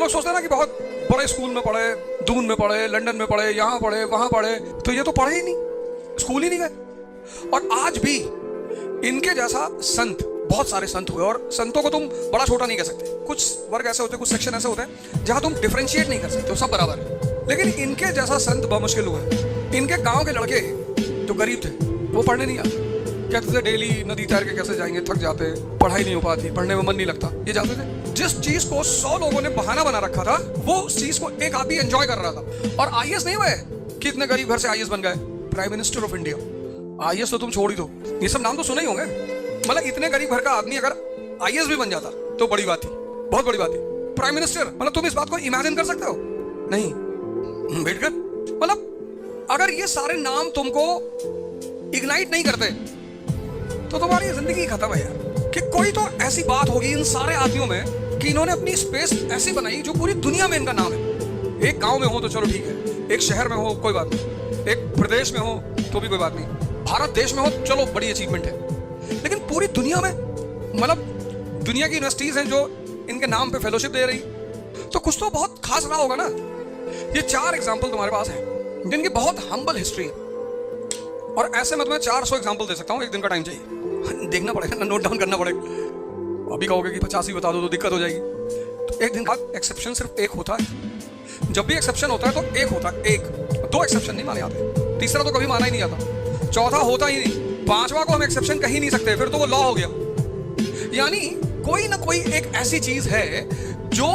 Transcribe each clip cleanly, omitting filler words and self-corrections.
लोग सोचते हैं ना कि बहुत बड़े स्कूल में पढ़े, दून में पढ़े, लंदन में पढ़े, यहाँ पढ़े, वहां पढ़े, तो ये तो पढ़े ही नहीं, स्कूल ही नहीं गए। और आज भी इनके जैसा संत, बहुत सारे संत हुए, और संतों को तुम बड़ा छोटा नहीं कह सकते। कुछ वर्ग ऐसे होते हैं, कुछ सेक्शन ऐसे होते हैं जहां तुम डिफरेंशिएट नहीं कर सकते हो, सब बराबर है। लेकिन इनके जैसा संत बहुत मुश्किल हुआ है। इनके गांव के लड़के जो गरीब थे वो पढ़ने नहीं आते, कहते थे डेली नदी तैर के कैसे जाएंगे, थक जाते, पढ़ाई नहीं हो पाती, पढ़ने में मन नहीं लगता। ये जाते थे, जिस चीज को 100 लोगों ने बहाना बना रखा था, वो उस चीज को एक आदमी एंजॉय कर रहा था। और आईएएस नहीं हुए कि इतने गरीब घर से आईएएस बन गए, prime minister of India. IAS तो तुम छोड़ ही दो, ये सब नाम तो सुने ही होंगे। मतलब इतने गरीब घर का आदमी अगर आईएएस भी बन जाता तो बड़ी बात थी, बहुत बड़ी बात थी। प्राइम मिनिस्टर, मतलब तुम इस बात को इमेजिन कर सकते हो? नहीं, बैठकर, मतलब अगर ये सारे नाम तुमको इग्नाइट नहीं करते तो तुम्हारी जिंदगी खत्म है यार। कि कोई तो ऐसी बात होगी इन सारे आदमियों में कि इन्होंने अपनी स्पेस ऐसी बनाई जो पूरी दुनिया में इनका नाम है। एक गांव में हो तो चलो ठीक है, एक शहर में हो कोई बात नहीं, एक प्रदेश में हो तो भी कोई बात नहीं, भारत देश में हो चलो बड़ी अचीवमेंट है। लेकिन पूरी दुनिया में, मतलब दुनिया की यूनिवर्सिटीज हैं जो इनके नाम पे फेलोशिप दे रही, तो कुछ तो बहुत खास रहा होगा ना। ये 4 एग्जाम्पल तुम्हारे पास हैं जिनकी बहुत हम्बल हिस्ट्री है, और ऐसे मैं तुम्हें 400 एग्जाम्पल दे सकता हूँ। एक दिन का टाइम चाहिए, देखना पड़ेगा ना, नोट डाउन करना पड़ेगा। अभी कहोगे कि 50 ही बता दो तो दिक्कत हो जाएगी। तो एक दिन बाद एक्सेप्शन सिर्फ एक होता है। जब भी एक्सेप्शन होता है तो एक होता है, एक, 2 एक्सेप्शन नहीं माने जाते, तीसरा तो कभी माना ही नहीं जाता, चौथा होता ही नहीं, 5वां को हम एक्सेप्शन कह ही नहीं सकते, फिर तो वो लॉ हो गया। यानी कोई ना कोई एक ऐसी चीज है जो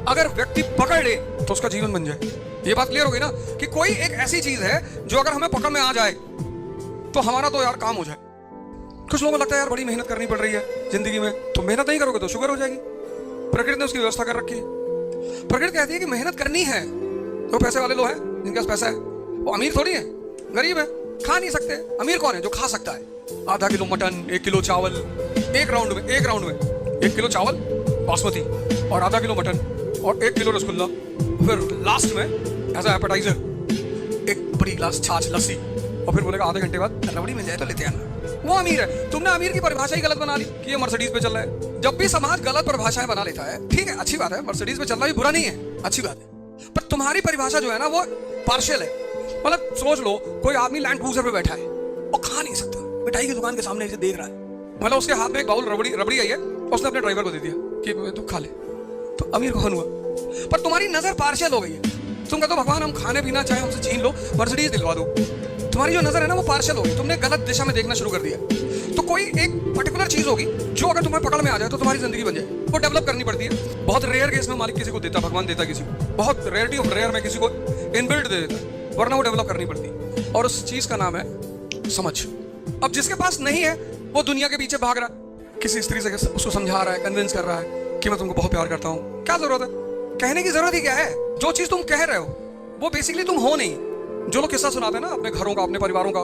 अगर व्यक्ति पकड़ ले तो उसका जीवन बन जाए। ये बात क्लियर हो गई ना, कि कोई एक ऐसी चीज है जो अगर हमें पकड़ में आ जाए तो हमारा तो यार काम हो जाए। कुछ लोगों को लगता है यार बड़ी मेहनत करनी पड़ रही है जिंदगी में, तो मेहनत नहीं करोगे तो शुगर हो जाएगी। प्रकृति ने उसकी व्यवस्था कर रखी है। प्रकृति कहती है कि मेहनत करनी है। तो पैसे वाले लोग हैं जिनके पास पैसा है, वो अमीर थोड़ी है, गरीब है, खा नहीं सकते। अमीर कौन है? जो खा सकता है। आधा किलो मटन, 1 किलो चावल, एक राउंड में 1 किलो चावल बासमती और आधा किलो मटन और 1 किलो रसगुल्ला, फिर लास्ट में एज अ एपेटाइजर एक बड़ी गिलास छाछ, लस्सी, और फिर बोलेगा आधे घंटे बाद रबड़ी मिल जाए तो लेते आना। वो अमीर है। तुमने अमीर की परिभाषा ही गलत बना ली कि ये मर्सिडीज पे चल रहा है। जब भी समाज गलत परिभाषाएं बना लेता है, ठीक है, अच्छी बात है, मर्सिडीज पे चलना भी बुरा नहीं है, अच्छी बात है, पर तुम्हारी परिभाषा जो है ना वो पार्शियल है। मतलब सोच लो, कोई आदमी लैंड क्रूजर पे बैठा है और खा नहीं सकता, मिठाई की दुकान के सामने इसे देख रहा है, मतलब उसके हाथ में एक बाउल रबड़ी आई है, उसने अपने ड्राइवर को दे दिया कि तू खा ले, तो अमीर कौन हुआ? पर तुम्हारी नजर पार्शियल हो गई है। तुम कहते हो भगवान हम खाने पीना चाहे हमसे छीन लो, मर्सिडीज दिलवा दो। तुम्हारी जो नजर है ना वो पार्शियल होगी, तुमने गलत दिशा में देखना शुरू कर दिया। तो कोई एक पर्टिकुलर चीज होगी जो अगर तुम्हें पकड़ में आ जाए तो तुम्हारी जिंदगी बन जाए, वो डेवलप करनी पड़ती है। बहुत रेयर केस में मालिक किसी को देता, भगवान देता किसी को, बहुत रेयरिटी ऑफ रेयर में किसी को इनबिल्ट दे देता है, वरना वो डेवलप करनी पड़ती है। और उस चीज का नाम है समझ। अब जिसके पास नहीं है वो दुनिया के पीछे भाग रहा है, किसी स्त्री से उसको समझा रहा है, कन्विंस कर रहा है कि मैं तुमको बहुत प्यार करता हूँ। क्या जरूरत है? कहने की जरूरत ही क्या है? जो चीज तुम कह रहे हो वो बेसिकली तुम हो नहीं। जो लोग किस्सा सुनाते हैं ना अपने घरों का, अपने परिवारों का,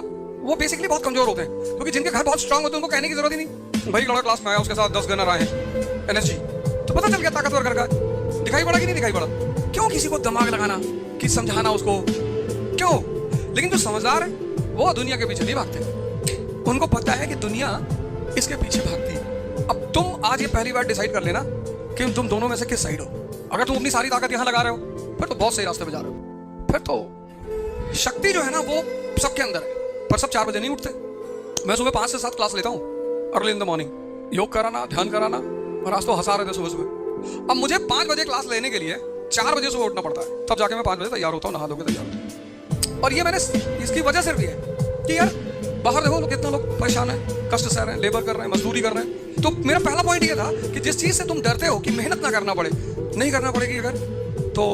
वो बेसिकली बहुत कमजोर होते हैं, क्योंकि जिनके घर बहुत स्ट्रांग होते हैं उनको कहने की जरूरत ही नहीं। भाई लड़का क्लास में आया, उसके साथ 10 गनर आए हैं एनर्जी, तो पता चल गया ताकतवर घर का। दिखाई पड़ा कि नहीं दिखाई पड़ा? क्यों किसी को दिमाग लगाना कि समझाना उसको, क्यों? लेकिन जो समझदार है वो दुनिया के पीछे नहीं भागते, उनको पता है कि दुनिया इसके पीछे भागती है। अब तुम आज ये पहली बार डिसाइड कर लेना कि तुम दोनों में से किस साइड हो। अगर तुम अपनी सारी ताकत यहाँ लगा रहे हो फिर तो बहुत सही रास्ते पे जा रहे हो। फिर तो शक्ति जो है ना वो सबके अंदर है, पर सब 4 बजे नहीं उठते। मैं सुबह 5 से 7 क्लास लेता हूँ अर्ली इन द मॉर्निंग, योग कराना, ध्यान कराना, और आज तो हंसा रहे थे सुबह सुबह। अब मुझे 5 बजे क्लास लेने के लिए 4 बजे सुबह उठना पड़ता है, तब जाके मैं 5 बजे तैयार होता हूँ, नहा धोकर तैयार होता हूँ। और ये मैंने इसकी वजह सिर्फ ये है कि यार बाहर देखो लोग, कितना लोग परेशान है, कष्ट सह रहे हैं, लेबर कर रहे हैं, मजदूरी कर रहे हैं। तो मेरा पहला पॉइंट ये था कि जिस चीज से तुम डरते हो कि मेहनत ना करना पड़े, नहीं करना पड़ेगी अगर, तो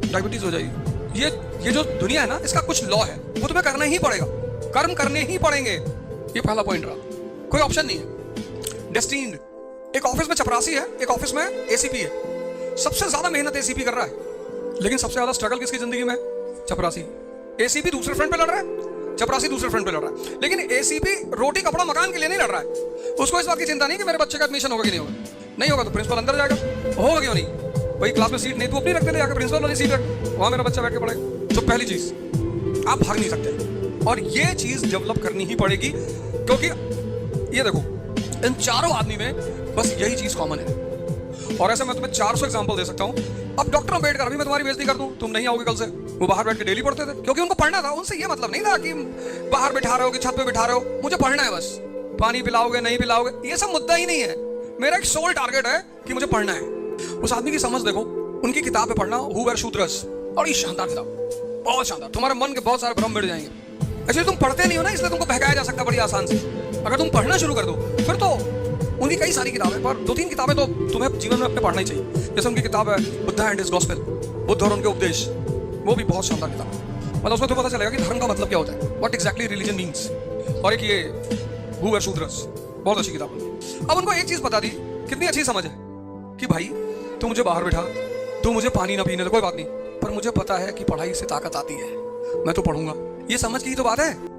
डायबिटीज हो जाएगी। ये जो दुनिया है ना, इसका कुछ लॉ है, वो तुम्हें करना ही पड़ेगा, कर्म करने ही पड़ेंगे। ये पहला पॉइंट रहा, कोई ऑप्शन नहीं है, डेस्टिन्ड। एक ऑफिस में चपरासी है, एक ऑफिस में एसीपी है। सबसे ज्यादा मेहनत एसीपी कर रहा है, लेकिन सबसे ज्यादा स्ट्रगल किसकी जिंदगी में? चपरासी। एसीपी दूसरे फ्रंट पे लड़ रहा है, चपरासी दूसरे फ्रंट पे लड़ रहा है। लेकिन एसीपी रोटी कपड़ा मकान के लिए नहीं लड़ रहा है, उसको इस बात की चिंता नहीं कि मेरे बच्चे का एडमिशन होगा कि नहीं होगा। नहीं होगा तो प्रिंसिपल अंदर जाएगा, होगा क्यों नहीं, भाई क्लास में सीट नहीं, तू अपनी रख दे, जाकर प्रिंसिपल वाली सीट रख, वहां मेरा बच्चा बैठ के पढ़ेगा। तो पहली चीज, आप भाग नहीं सकते, और ये चीज डेवलप करनी ही पड़ेगी, क्योंकि ये देखो इन चारों आदमी में बस यही चीज कॉमन है। और ऐसे मैं तुम्हें 400 एग्जांपल दे सकता हूं अब डॉक्टर अम्बेडकर, अभी मैं तुम्हारी बेइज्जती कर दूं, तुम नहीं आओगे कल से, वो बाहर बैठ के डेली पढ़ते थे क्योंकि उनको पढ़ना था। उनसे ये मतलब नहीं था कि बाहर बिठा रहे हो कि छत पे बिठा रहे हो, मुझे पढ़ना है बस। पानी पिलाओगे नहीं पिलाओगे ये सब मुद्दा ही नहीं है, मेरा एक सोल टारगेट है कि मुझे पढ़ना है। उस आदमी की समझ देखो, उनकी किताब पे पढ़ना, हु वर शूद्रस, बड़ी शानदार किताब, बहुत शानदार, तुम्हारे मन के बहुत सारे भ्रम मिट जाएंगे। एक्चुअली तुम पढ़ते नहीं हो ना, इसलिए तुमको बहकाया जा सकता बड़ी आसान से। अगर तुम पढ़ना शुरू कर दो फिर तो उनकी कई सारी किताबें, पर 2-3 किताबें तो तुम्हें जीवन में अपने पढ़ना ही चाहिए। जैसे उनकी किताब है Buddha and his gospel, Buddha और उनके उपदेश, वो भी बहुत शानदार किताब है। मतलब उसमें तुम्हें पता चलेगा कि धर्म का मतलब क्या होता है, व्हाट एग्जैक्टली रिलीजन मीन्स। और एक ये हु वर शूद्रस, बहुत अच्छी किताब है। अब उनको एक चीज बता दी, कितनी अच्छी समझ है कि भाई तू मुझे बाहर बैठा, तू मुझे पानी ना पीने दे, कोई बात नहीं, पर मुझे पता है कि पढ़ाई से ताकत आती है, मैं तो पढ़ूंगा। ये समझ की ही तो बात है।